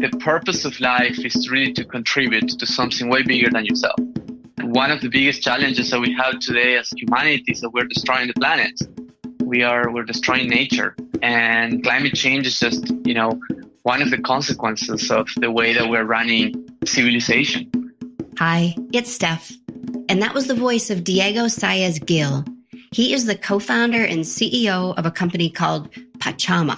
the purpose of life is really to contribute to something way bigger than yourself. One of the biggest challenges that we have today as humanity is that we're destroying the planet. We're destroying nature, and climate change is just, one of the consequences of the way that we're running civilization. Hi, it's Steph, and that was the voice of Diego Saez Gil. He is the co-founder and CEO of a company called Pachama,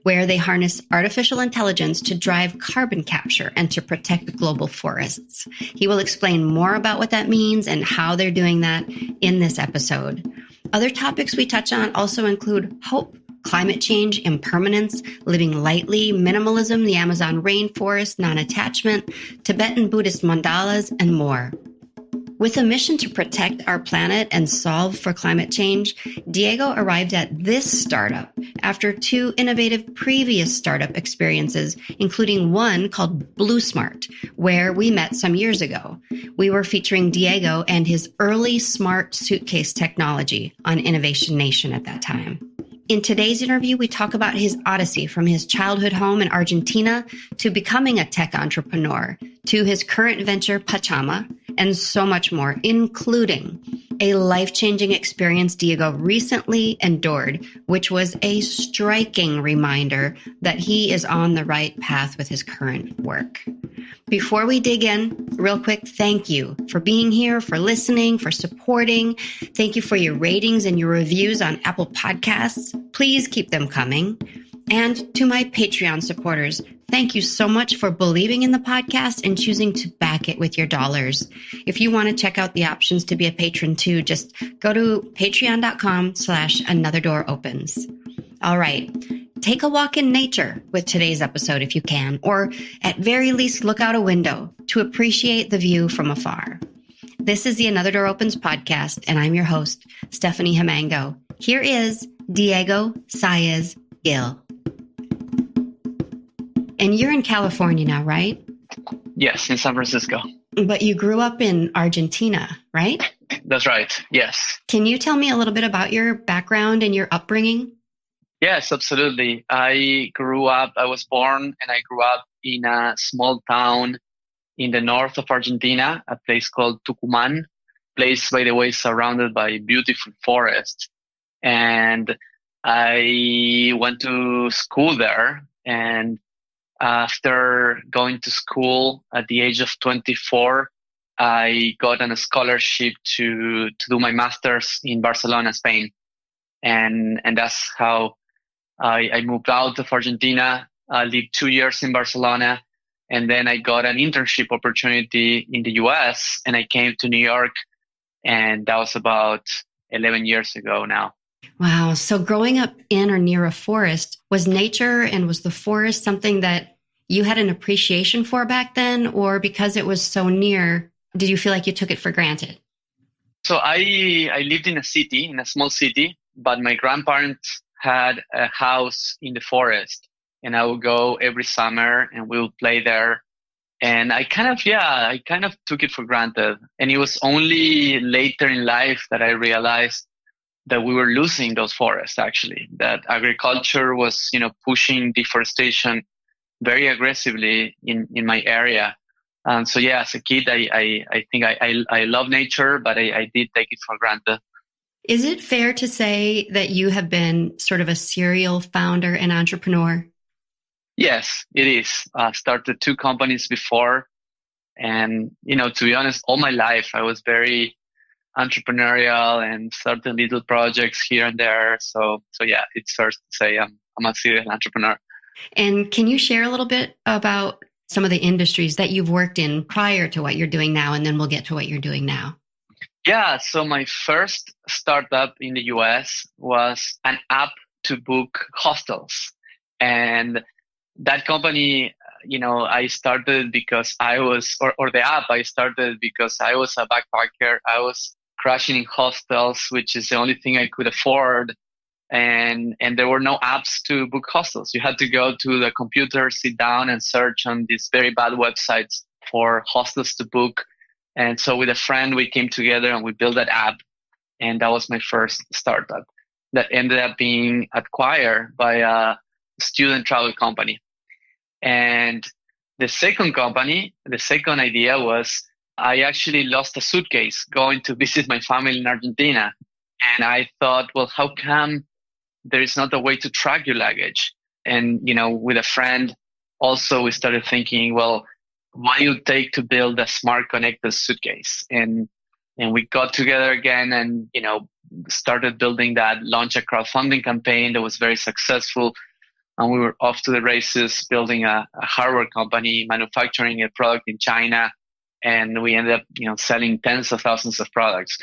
where they harness artificial intelligence to drive carbon capture and to protect global forests. He will explain more about what that means and how they're doing that in this episode. Other topics we touch on also include hope, climate change, impermanence, living lightly, minimalism, the Amazon rainforest, non-attachment, Tibetan Buddhist mandalas, and more. With a mission to protect our planet and solve for climate change, Diego arrived at this startup after 2 innovative previous startup experiences, including one called Blue Smart, where we met some years ago. We were featuring Diego and his early smart suitcase technology on Innovation Nation at that time. In today's interview, we talk about his odyssey from his childhood home in Argentina to becoming a tech entrepreneur, to his current venture, Pachama, and so much more, including a life-changing experience Diego recently endured, which was a striking reminder that he is on the right path with his current work. Before we dig in, real quick, thank you for being here, for listening, for supporting. Thank you for your ratings and your reviews on Apple Podcasts. Please keep them coming. And to my Patreon supporters, thank you so much for believing in the podcast and choosing to back it with your dollars. If you want to check out the options to be a patron too, just go to patreon.com/anotherdooropens. All right. Take a walk in nature with today's episode if you can, or at very least look out a window to appreciate the view from afar. This is the Another Door Opens podcast, and I'm your host, Stephanie Himango. Here is Diego Saez Gil. And you're in California now, right? Yes, in San Francisco. But you grew up in Argentina, right? That's right, yes. Can you tell me a little bit about your background and your upbringing? Yes, absolutely. I was born and I grew up in a small town in the north of Argentina, a place called Tucumán, place, by the way, surrounded by beautiful forests. And I went to school there, and after going to school at the age of 24, I got on a scholarship to do my master's in Barcelona, Spain. And that's how I moved out of Argentina. I lived 2 years in Barcelona, and then I got an internship opportunity in the US, and I came to New York, and that was about 11 years ago now. Wow. So growing up in or near a forest, was nature and was the forest something that you had an appreciation for back then, or because it was so near, did you feel like you took it for granted? So I lived in a small city, but my grandparents had a house in the forest, and I would go every summer and we would play there. And I kind of took it for granted. And it was only later in life that I realized that we were losing those forests, actually, that agriculture was, pushing deforestation very aggressively in my area. And so, as a kid, I think I love nature, but I did take it for granted. Is it fair to say that you have been sort of a serial founder and entrepreneur? Yes, it is. I started 2 companies before. And, to be honest, all my life, I was very entrepreneurial and started little projects here and there. So it's fair to say I'm a serial entrepreneur. And can you share a little bit about some of the industries that you've worked in prior to what you're doing now? And then we'll get to what you're doing now. Yeah, so my first startup in the US was an app to book hostels. And that company, I started because the app I started because I was a backpacker. I was crashing in hostels, which is the only thing I could afford. And there were no apps to book hostels. You had to go to the computer, sit down and search on these very bad websites for hostels to book. And so with a friend, we came together and we built that app. And that was my first startup that ended up being acquired by a student travel company. And The second company, the second idea was I actually lost a suitcase going to visit my family in Argentina. And I thought, well, how come there is not a way to track your luggage? And, with a friend, also we started thinking, well, what do you take to build a smart connected suitcase? And we got together again and, started building that, launched a crowdfunding campaign that was very successful. And we were off to the races, building a hardware company, manufacturing a product in China. And we ended up, selling tens of thousands of products.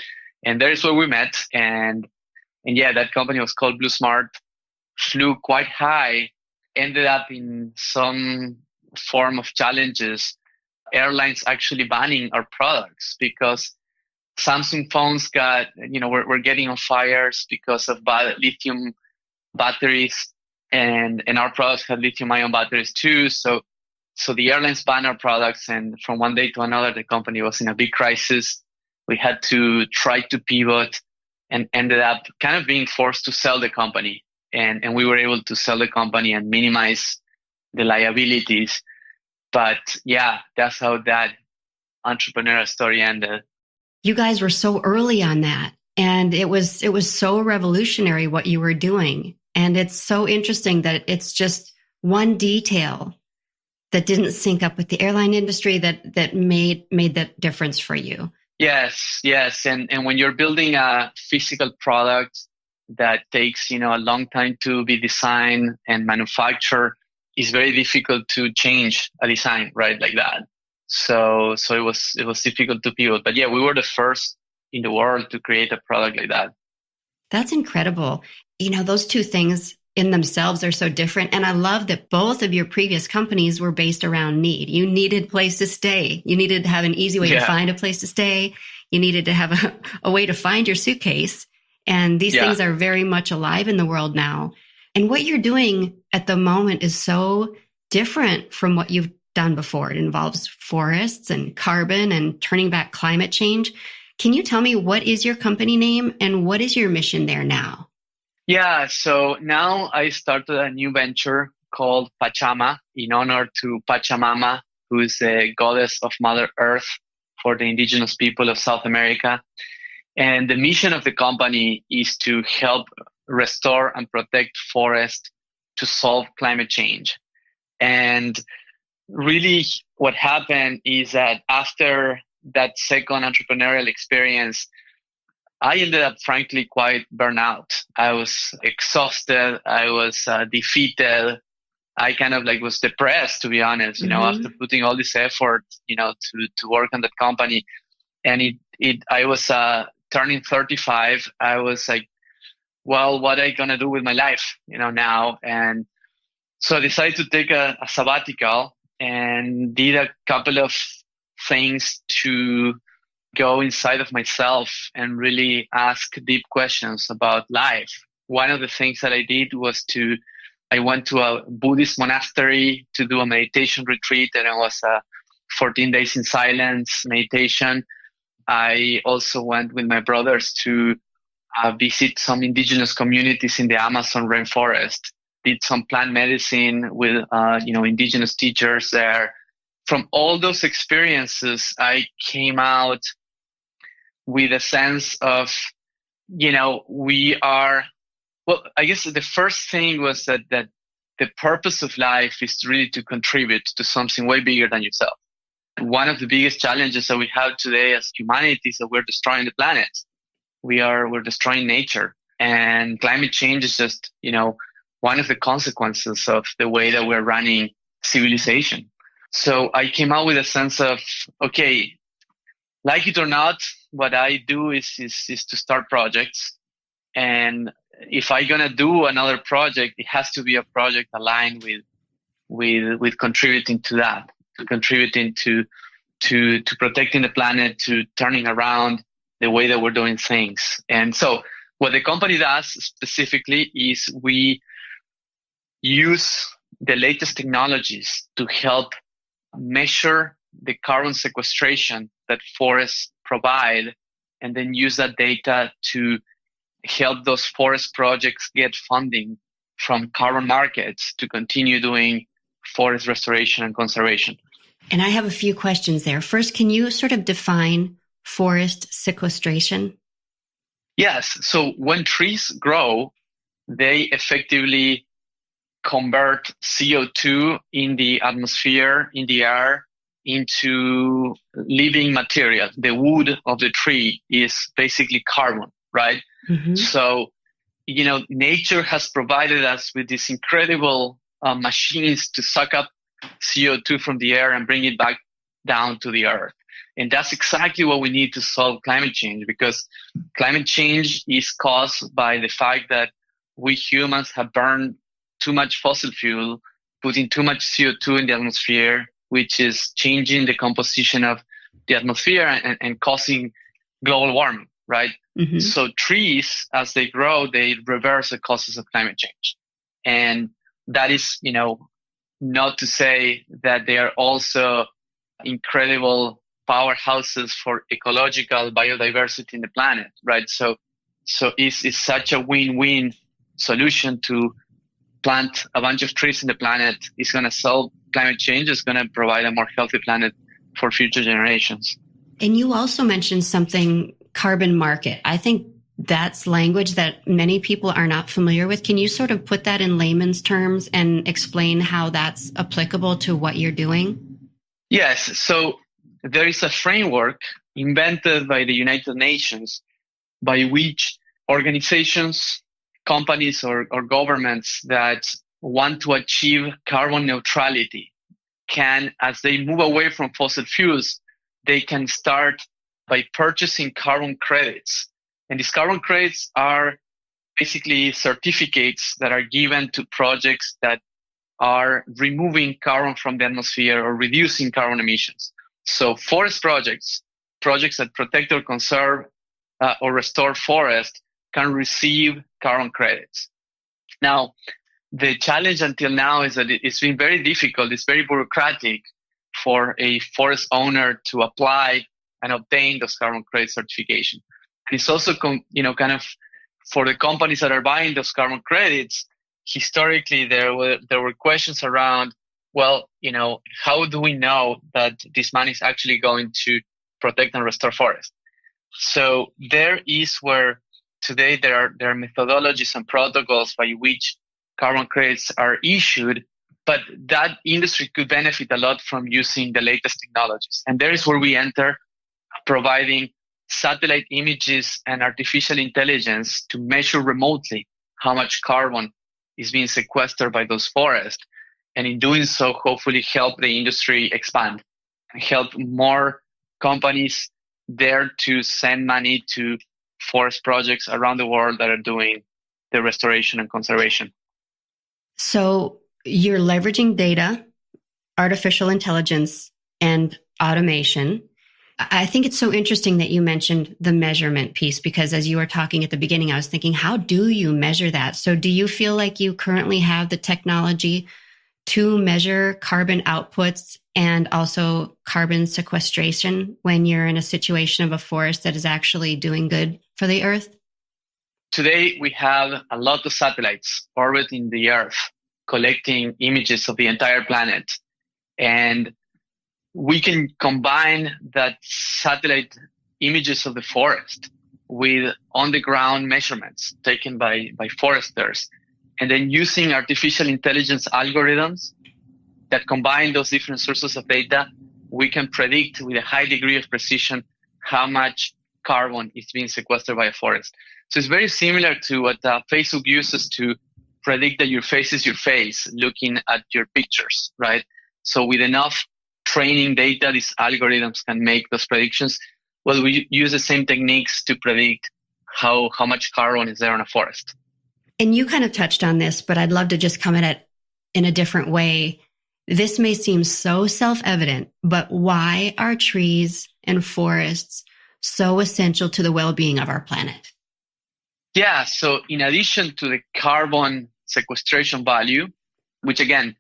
And there is where we met. And yeah, that company was called Blue Smart, flew quite high, ended up in some form of challenges. Airlines actually banning our products because Samsung phones were getting on fires because of bad lithium batteries, and our products had lithium ion batteries too. So the airlines banned our products, and from one day to another, the company was in a big crisis. We had to try to pivot and ended up kind of being forced to sell the company. And we were able to sell the company and minimize the liabilities. But yeah, that's how that entrepreneurial story ended. You guys were so early on that. And it was so revolutionary what you were doing. And it's so interesting that it's just one detail that didn't sync up with the airline industry that made that difference for you. Yes. And when you're building a physical product that takes, a long time to be designed and manufactured, it's very difficult to change a design, right? Like that. So it was difficult to pivot. But yeah, we were the first in the world to create a product like that. That's incredible. Those two things in themselves are so different. And I love that both of your previous companies were based around need. You needed a place to stay. You needed to have an easy way to find a place to stay. You needed to have a way to find your suitcase. And these things are very much alive in the world now. And what you're doing at the moment is so different from what you've done before. It involves forests and carbon and turning back climate change. Can you tell me what is your company name and what is your mission there now? Yeah, so now I started a new venture called Pachama in honor to Pachamama, who is the goddess of Mother Earth for the indigenous people of South America. And the mission of the company is to help restore and protect forests to solve climate change. And really what happened is that after that second entrepreneurial experience, I ended up, frankly, quite burnt out. I was exhausted. I was defeated. I kind of was depressed, to be honest, after putting all this effort, to work on that company. And I was turning 35. I was like, well, what am I going to do with my life, now? And so I decided to take a sabbatical and did a couple of things to go inside of myself and really ask deep questions about life. One of the things that I did was I went to a Buddhist monastery to do a meditation retreat, and it was 14 days in silence meditation. I also went with my brothers to visit some indigenous communities in the Amazon rainforest, did some plant medicine with, indigenous teachers there. From all those experiences, I came out with a sense of, I guess the first thing was that the purpose of life is really to contribute to something way bigger than yourself. One of the biggest challenges that we have today as humanity is that we're destroying the planet. We're destroying nature, and climate change is just, one of the consequences of the way that we're running civilization. So I came out with a sense of, okay, like it or not, what I do is to start projects. And if I'm going to do another project, it has to be a project aligned with contributing to that, to contributing to protecting the planet, to turning around the way that we're doing things. And so what the company does specifically is we use the latest technologies to help measure the carbon sequestration that forests provide, and then use that data to help those forest projects get funding from carbon markets to continue doing forest restoration and conservation. And I have a few questions there. First, can you sort of define forest sequestration? Yes. So when trees grow, they effectively convert CO2 in the atmosphere, in the air, into living material. The wood of the tree is basically carbon, right? Mm-hmm. So, nature has provided us with these incredible machines to suck up CO2 from the air and bring it back down to the earth. And that's exactly what we need to solve climate change, because climate change is caused by the fact that we humans have burned too much fossil fuel, putting too much CO2 in the atmosphere, which is changing the composition of the atmosphere and causing global warming, right? Mm-hmm. So trees, as they grow, they reverse the causes of climate change. And that is, not to say that they are also incredible powerhouses for ecological biodiversity in the planet, right? So it's such a win-win solution to plant a bunch of trees in the planet. It's going to solve climate change. It's going to provide a more healthy planet for future generations. And you also mentioned something, carbon market. I think that's language that many people are not familiar with. Can you sort of put that in layman's terms and explain how that's applicable to what you're doing? Yes. So there is a framework invented by the United Nations by which organizations, companies, or governments that want to achieve carbon neutrality can, as they move away from fossil fuels, they can start by purchasing carbon credits. And these carbon credits are basically certificates that are given to projects that are removing carbon from the atmosphere or reducing carbon emissions. So forest projects that protect or conserve or restore forest, can receive carbon credits. Now, the challenge until now is that it's been very difficult. It's very bureaucratic for a forest owner to apply and obtain those carbon credit certification. And it's also, kind of for the companies that are buying those carbon credits. Historically, there were questions around, well, how do we know that this money is actually going to protect and restore forest? So there is where today there are methodologies and protocols by which carbon credits are issued, but that industry could benefit a lot from using the latest technologies. And there is where we enter, providing satellite images and artificial intelligence to measure remotely how much carbon is being sequestered by those forests. And in doing so, hopefully help the industry expand and help more companies there to send money to forest projects around the world that are doing the restoration and conservation. So you're leveraging data, artificial intelligence, and automation. I think it's so interesting that you mentioned the measurement piece, because as you were talking at the beginning, I was thinking, how do you measure that? So do you feel like you currently have the technology to measure carbon outputs and also carbon sequestration when you're in a situation of a forest that is actually doing good for the earth? Today, we have a lot of satellites orbiting the earth, collecting images of the entire planet. And we can combine that satellite images of the forest with on-the-ground measurements taken by foresters, and then using artificial intelligence algorithms that combine those different sources of data, we can predict with a high degree of precision how much carbon is being sequestered by a forest. So it's very similar to what Facebook uses to predict that your face is your face, looking at your pictures, right? So with enough training data, these algorithms can make those predictions. Well, we use the same techniques to predict how much carbon is there in a forest. And you kind of touched on this, but I'd love to just come at it in a different way. This may seem so self-evident, but why are trees and forests so essential to the well-being of our planet? Yeah, so in addition to the carbon sequestration value, which again,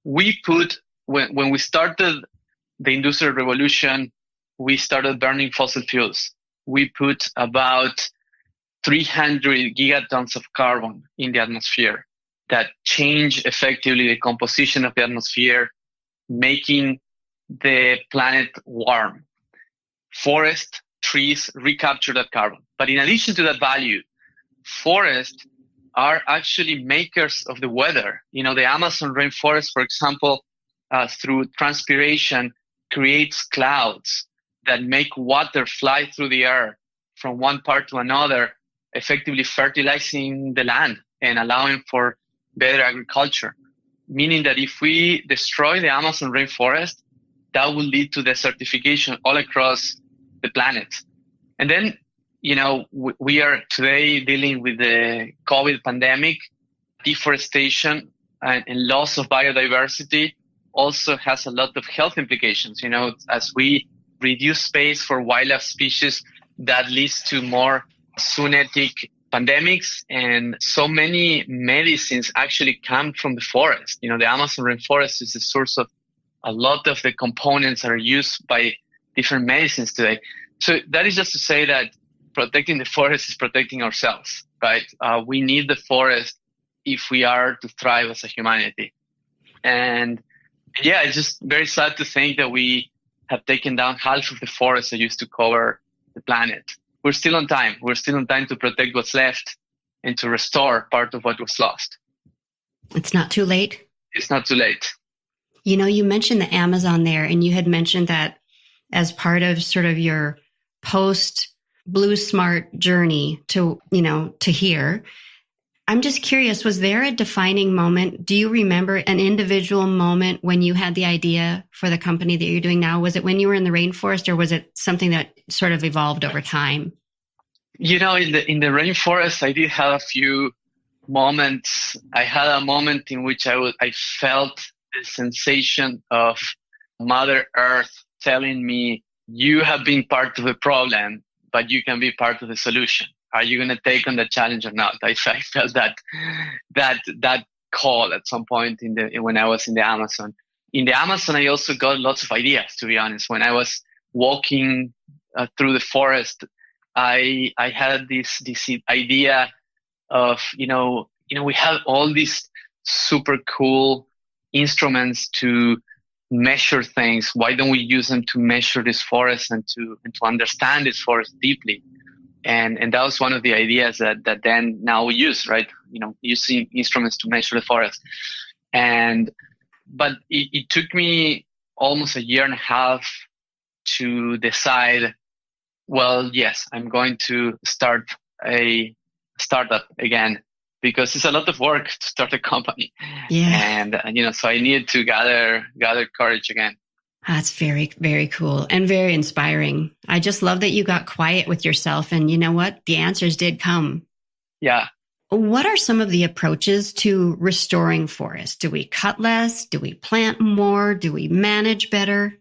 we put, when we started the Industrial Revolution, we started burning fossil fuels. We put about 300 gigatons of carbon in the atmosphere that change effectively the composition of the atmosphere, making the planet warm. Forest, trees recapture that carbon. But in addition to that value, forests are actually makers of the weather. The Amazon rainforest, for example, through transpiration, creates clouds that make water fly through the air from one part to another, effectively fertilizing the land and allowing for better agriculture. Meaning that if we destroy the Amazon rainforest, that will lead to desertification all across the planet. And then, we are today dealing with the COVID pandemic. Deforestation and loss of biodiversity also has a lot of health implications. As we reduce space for wildlife species, that leads to more zoonotic pandemics, and so many medicines actually come from the forest. The Amazon rainforest is the source of a lot of the components that are used by different medicines today. So that is just to say that protecting the forest is protecting ourselves, right? We need the forest if we are to thrive as a humanity. And yeah, it's just very sad to think that we have taken down half of the forest that used to cover the planet. We're still on time. We're still on time to protect what's left and to restore part of what was lost. It's not too late? It's not too late. You mentioned the Amazon there, and you had mentioned that as part of sort of your post Blue Smart journey to here. I'm just curious, was there a defining moment? Do you remember an individual moment when you had the idea for the company that you're doing now? Was it when you were in the rainforest, or was it something that sort of evolved over time? In the rainforest, I did have a few moments. I had a moment in which I felt the sensation of Mother Earth telling me, you have been part of the problem, but you can be part of the solution. Are you going to take on the challenge or not? I felt that call at some point when I was in the Amazon. In the Amazon, I also got lots of ideas, to be honest. When I was walking through the forest, I had this idea of, we have all these super cool instruments to measure things. Why don't we use them to measure this forest and to understand this forest deeply? And that was one of the ideas that then now we use, right? Using instruments to measure the forest. But it took me almost a year and a half to decide, well, yes, I'm going to start a startup again, because it's a lot of work to start a company. Yeah. And, so I needed to gather courage again. That's very, very cool and very inspiring. I just love that you got quiet with yourself, and you know what? The answers did come. Yeah. What are some of the approaches to restoring forests? Do we cut less? Do we plant more? Do we manage better?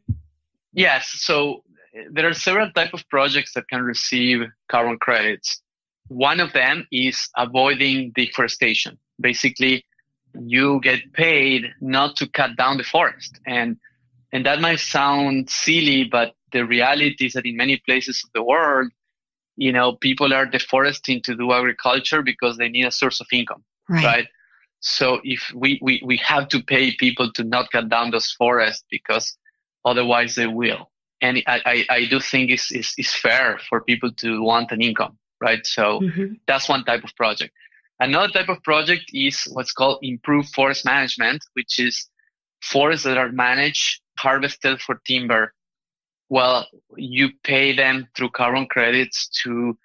Yes. So there are several types of projects that can receive carbon credits. One of them is avoiding deforestation. Basically, you get paid not to cut down the forest. And that might sound silly, but the reality is that in many places of the world, people are deforesting to do agriculture because they need a source of income, right? So if we have to pay people to not cut down those forests, because otherwise they will. And I do think it's fair for people to want an income, right? So that's one type of project. Another type of project is what's called improved forest management, which is forests that are managed, harvested for timber. Well, you pay them through carbon credits to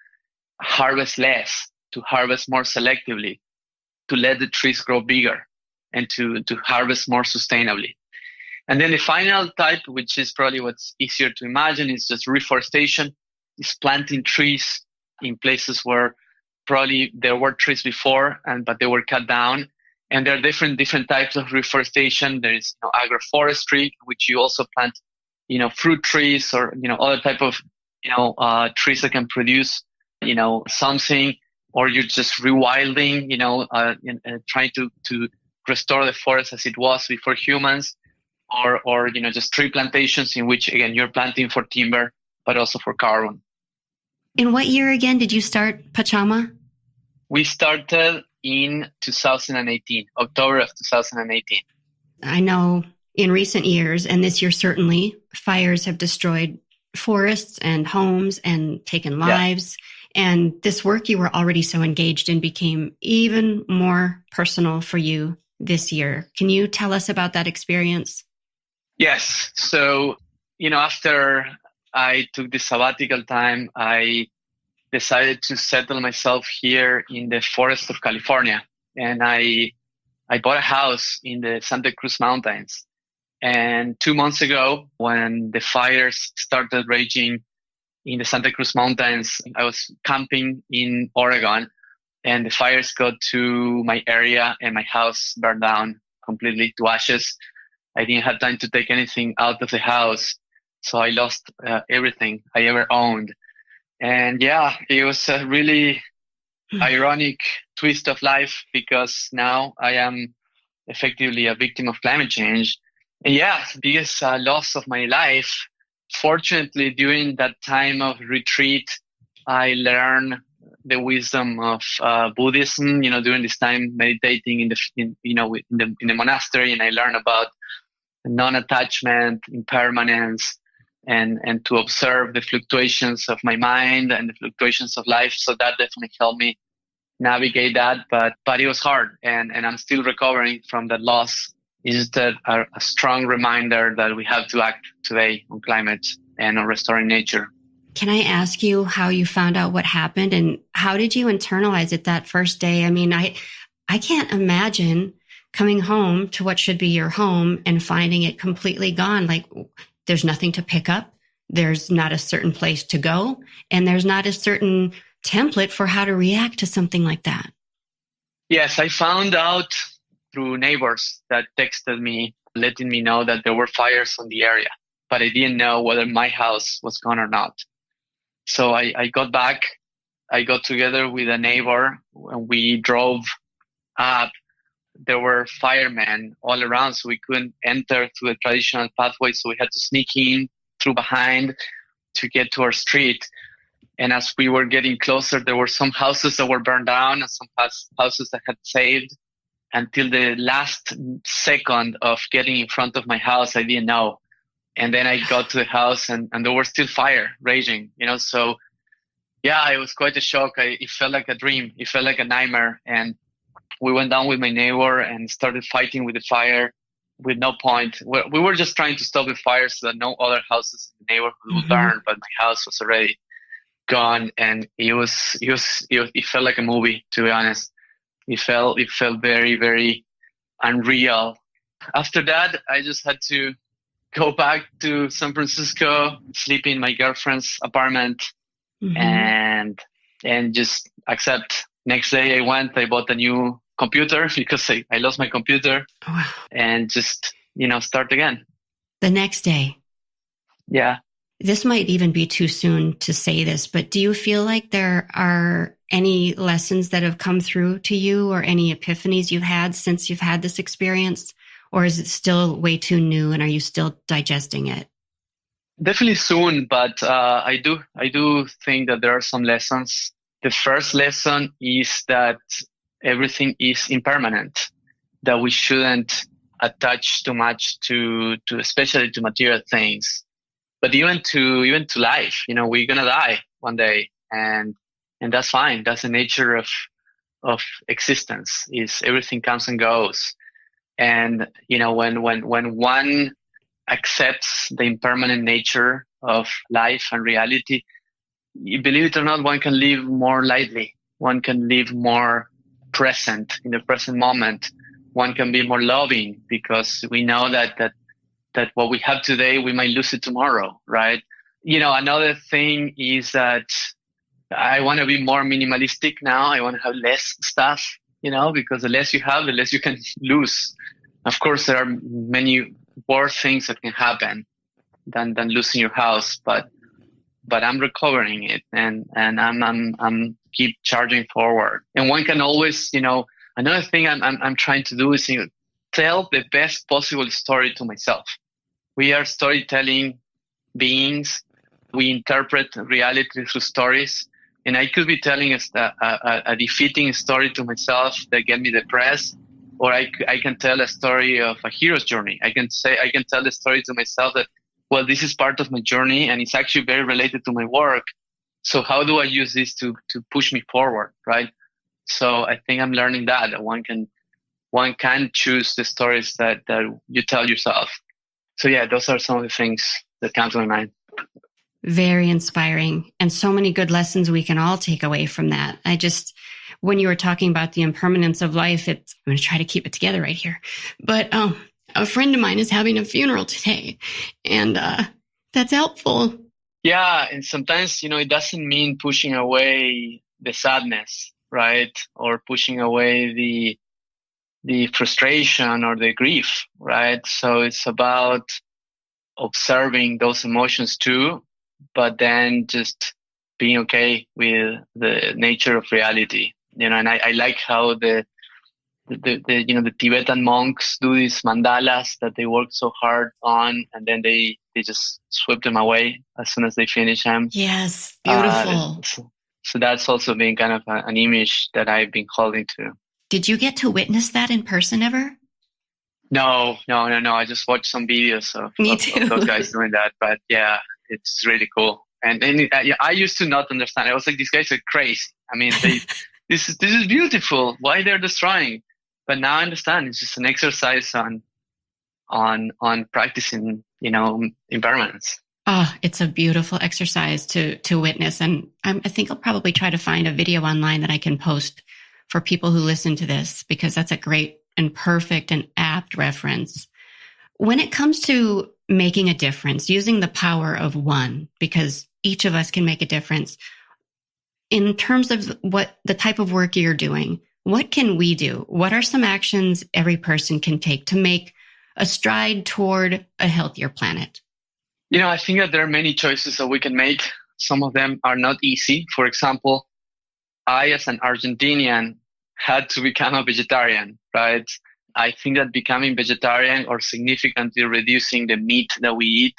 harvest less, to harvest more selectively, to let the trees grow bigger, and to harvest more sustainably. And then the final type, which is probably what's easier to imagine, is just reforestation. Is planting trees in places where probably there were trees before, but they were cut down. And there are different types of reforestation. There is agroforestry, which you also plant, fruit trees or other type of trees that can produce something, or you're just rewilding, trying to restore the forest as it was before humans, or just tree plantations in which again you're planting for timber but also for carbon. In what year again did you start Pachama? We started in 2018, October of 2018. I know in recent years, and this year certainly, fires have destroyed forests and homes and taken lives. And this work you were already so engaged in became even more personal for you this year. Can you tell us about that experience? Yes. So, after I took this sabbatical time, I decided to settle myself here in the forest of California. And I bought a house in the Santa Cruz Mountains. And 2 months ago, when the fires started raging in the Santa Cruz Mountains, I was camping in Oregon, and the fires got to my area and my house burned down completely to ashes. I didn't have time to take anything out of the house. So I lost everything I ever owned. And it was a really ironic twist of life, because now I am effectively a victim of climate change. And biggest loss of my life. Fortunately, during that time of retreat, I learned the wisdom of Buddhism. During this time meditating in the monastery, and I learned about non-attachment, impermanence, and to observe the fluctuations of my mind and the fluctuations of life. So that definitely helped me navigate that. But it was hard, and I'm still recovering from that loss. It's just a strong reminder that we have to act today on climate and on restoring nature. Can I ask you how you found out what happened, and how did you internalize it that first day? I mean, I can't imagine coming home to what should be your home and finding it completely gone. Like, there's nothing to pick up. There's not a certain place to go. And there's not a certain template for how to react to something like that. Yes, I found out through neighbors that texted me, letting me know that there were fires on the area, but I didn't know whether my house was gone or not. So I got back. I got together with a neighbor, and we drove up. There were firemen all around, so we couldn't enter through the traditional pathway. So we had to sneak in through behind to get to our street. And as we were getting closer, there were some houses that were burned down and some houses that had saved. Until the last second of getting in front of my house, I didn't know. And then I got to the house, and there was still fire raging, So, it was quite a shock. It felt like a dream. It felt like a nightmare. And we went down with my neighbor and started fighting with the fire with no point. We were just trying to stop the fire so that no other houses in the neighborhood would burn, but my house was already gone. And it felt like a movie, to be honest. It felt very, very unreal. After that, I just had to go back to San Francisco, sleep in my girlfriend's apartment, and just accept. Next day I bought a new computer because I lost my computer. Wow. And just, start again. The next day. Yeah. This might even be too soon to say this, but do you feel like there are any lessons that have come through to you, or any epiphanies you've had since you've had this experience? Or is it still way too new, and are you still digesting it? Definitely soon, but I do think that there are some lessons. The first lesson is that everything is impermanent, that we shouldn't attach too much to especially to material things, but even to life. We're gonna die one day, and that's fine. That's the nature of existence. Is everything comes and goes, and when one accepts the impermanent nature of life and reality, believe it or not, one can live more lightly. One can live more present in the present moment. One can be more loving, because we know that what we have today, we might lose it tomorrow, right? Another thing is that I want to be more minimalistic now. I want to have less stuff, because the less you have, the less you can lose. Of course, there are many worse things that can happen than losing your house, but I'm recovering it, and I'm keep charging forward. And one can always, another thing I'm trying to do is tell the best possible story to myself. We are storytelling beings. We interpret reality through stories, And I could be telling a defeating story to myself that get me depressed, or I can tell a story of a hero's journey. I can tell the story to myself that, well, this is part of my journey and it's actually very related to my work. So how do I use this to push me forward, right? So I think I'm learning that one can choose the stories that you tell yourself. So yeah, those are some of the things that come to my mind. Very inspiring, and so many good lessons we can all take away from that. When you were talking about the impermanence of life, I'm going to try to keep it together right here. But a friend of mine is having a funeral today, and that's helpful. Yeah, and sometimes, it doesn't mean pushing away the sadness, right? Or pushing away the frustration or the grief, right? So it's about observing those emotions too, but then just being okay with the nature of reality, and I like how the Tibetan monks do these mandalas that they work so hard on, and then they just sweep them away as soon as they finish them. Yes, beautiful. So that's also been kind of an image that I've been holding to. Did you get to witness that in person ever? No. I just watched some videos of those guys doing that, but yeah, it's really cool. And I used to not understand. I was like, these guys are crazy. I mean, this is beautiful. Why they're destroying? But now I understand. It's just an exercise on practicing, impermanence. Oh, it's a beautiful exercise to witness. And I think I'll probably try to find a video online that I can post for people who listen to this, because that's a great and perfect and apt reference. When it comes to making a difference, using the power of one, because each of us can make a difference, in terms of what the type of work you're doing, what can we do? What are some actions every person can take to make a stride toward a healthier planet? I think that there are many choices that we can make. Some of them are not easy. For example, I, as an Argentinian, had to become a vegetarian, right? I think that becoming vegetarian or significantly reducing the meat that we eat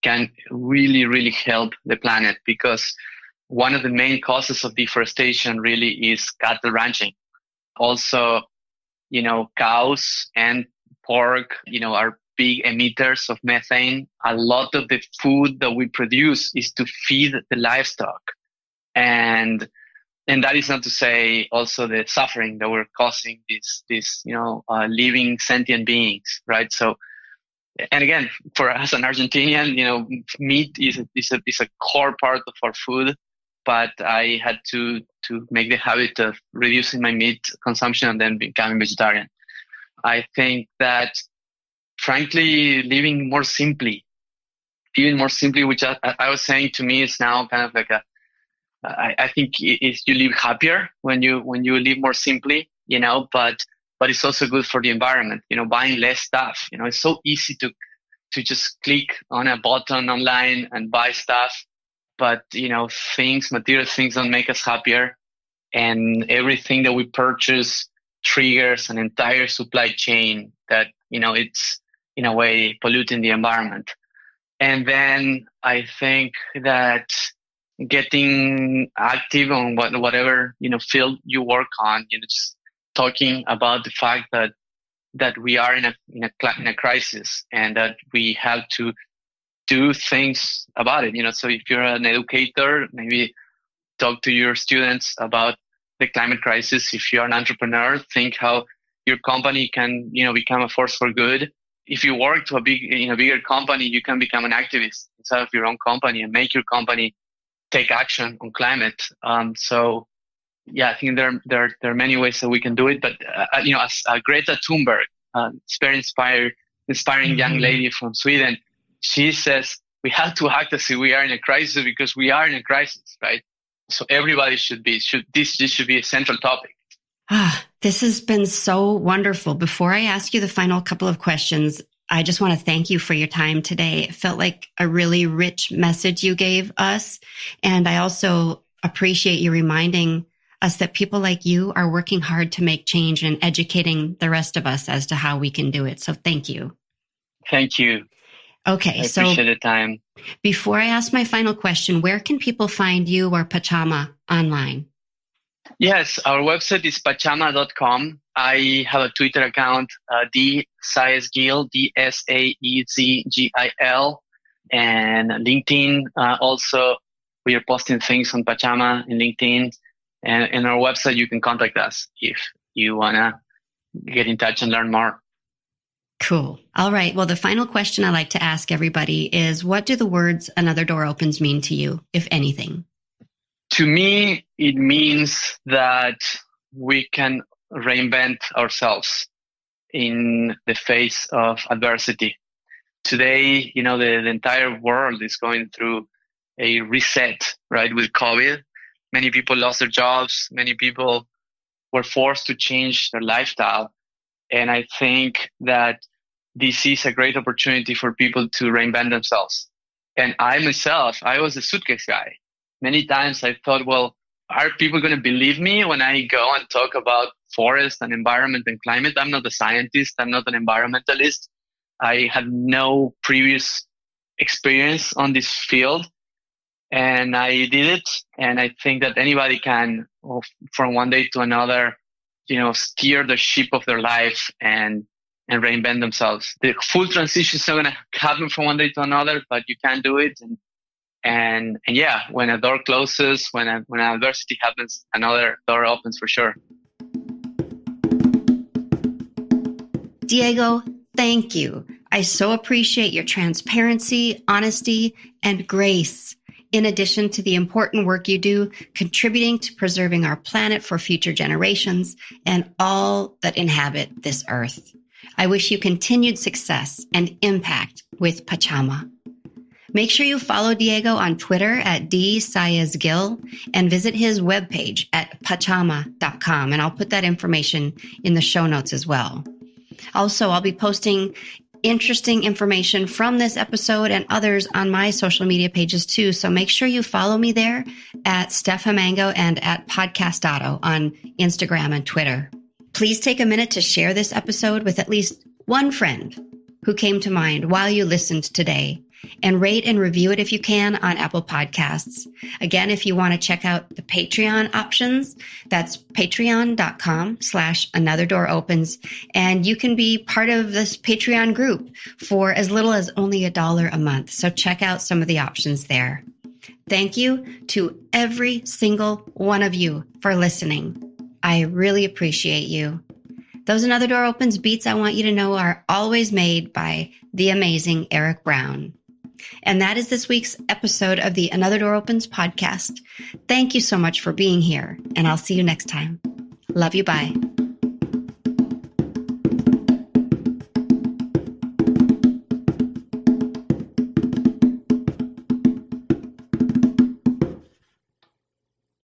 can really, really help the planet, because one of the main causes of deforestation really is cattle ranching. Also, cows and pork, are big emitters of methane. A lot of the food that we produce is to feed the livestock. And that is not to say also the suffering that we're causing these living sentient beings, right? So, and again, for us, an Argentinian, meat is a core part of our food. But I had to make the habit of reducing my meat consumption and then becoming vegetarian. I think that, frankly, living more simply, which I was saying, to me is now kind of like I think you live happier when you live more simply, but it's also good for the environment, buying less stuff. It's so easy to just click on a button online and buy stuff. But, material things don't make us happier. And everything that we purchase triggers an entire supply chain that, it's in a way polluting the environment. And then I think that getting active on whatever, field you work on, just talking about the fact that we are in a crisis and that we have to do things about it. So if you're an educator, maybe talk to your students about the climate crisis. If you're an entrepreneur, think how your company can, become a force for good. If you work to a bigger company, you can become an activist inside of your own company and make your company take action on climate. So yeah, I think there are many ways that we can do it. But as Greta Thunberg, very inspiring young lady from Sweden, she says we have to act as if we are in a crisis, because we are in a crisis, right? So everybody this should be a central topic. This has been so wonderful. Before I ask you the final couple of questions, I just want to thank you for your time today. It felt like a really rich message you gave us. And I also appreciate you reminding us that people like you are working hard to make change and educating the rest of us as to how we can do it. So thank you. Thank you. Okay, I so appreciate the time. Before I ask my final question, where can people find you or Pachama online? Yes, our website is pachama.com. I have a Twitter account, Saezgil, Saezgil, and LinkedIn. Also, we are posting things on Pachama and LinkedIn. And in our website, you can contact us if you want to get in touch and learn more. Cool. All right. Well, the final question I like to ask everybody is, what do the words "another door opens" mean to you, if anything? To me, it means that we can reinvent ourselves in the face of adversity. Today, the entire world is going through a reset, right? With COVID, many people lost their jobs. Many people were forced to change their lifestyle. And I think that this is a great opportunity for people to reinvent themselves. And I myself, I was a suitcase guy. Many times I thought, well, are people going to believe me when I go and talk about forest and environment and climate? I'm not a scientist. I'm not an environmentalist. I had no previous experience on this field, and I did it. And I think that anybody can, from one day to another, steer the ship of their life and reinvent themselves. The full transition is not going to happen from one day to another, but you can do it. And yeah, when a door closes, when an adversity happens, another door opens for sure. Diego, thank you. I so appreciate your transparency, honesty, and grace. In addition to the important work you do, contributing to preserving our planet for future generations and all that inhabit this earth. I wish you continued success and impact with Pachama. Make sure you follow Diego on Twitter at @DSaezGil and visit his webpage at pachama.com. And I'll put that information in the show notes as well. Also, I'll be posting interesting information from this episode and others on my social media pages too. So make sure you follow me there at Steph Hamango and at Podcastato on Instagram and Twitter. Please take a minute to share this episode with at least one friend who came to mind while you listened today, and rate and review it if you can on Apple Podcasts. Again, if you want to check out the Patreon options, that's patreon.com/anotherdoropens. And you can be part of this Patreon group for as little as only $1 a month. So check out some of the options there. Thank you to every single one of you for listening. I really appreciate you. Those Another Door Opens beats, I want you to know, are always made by the amazing Eric Brown. And that is this week's episode of the Another Door Opens podcast. Thank you so much for being here, and I'll see you next time. Love you. Bye.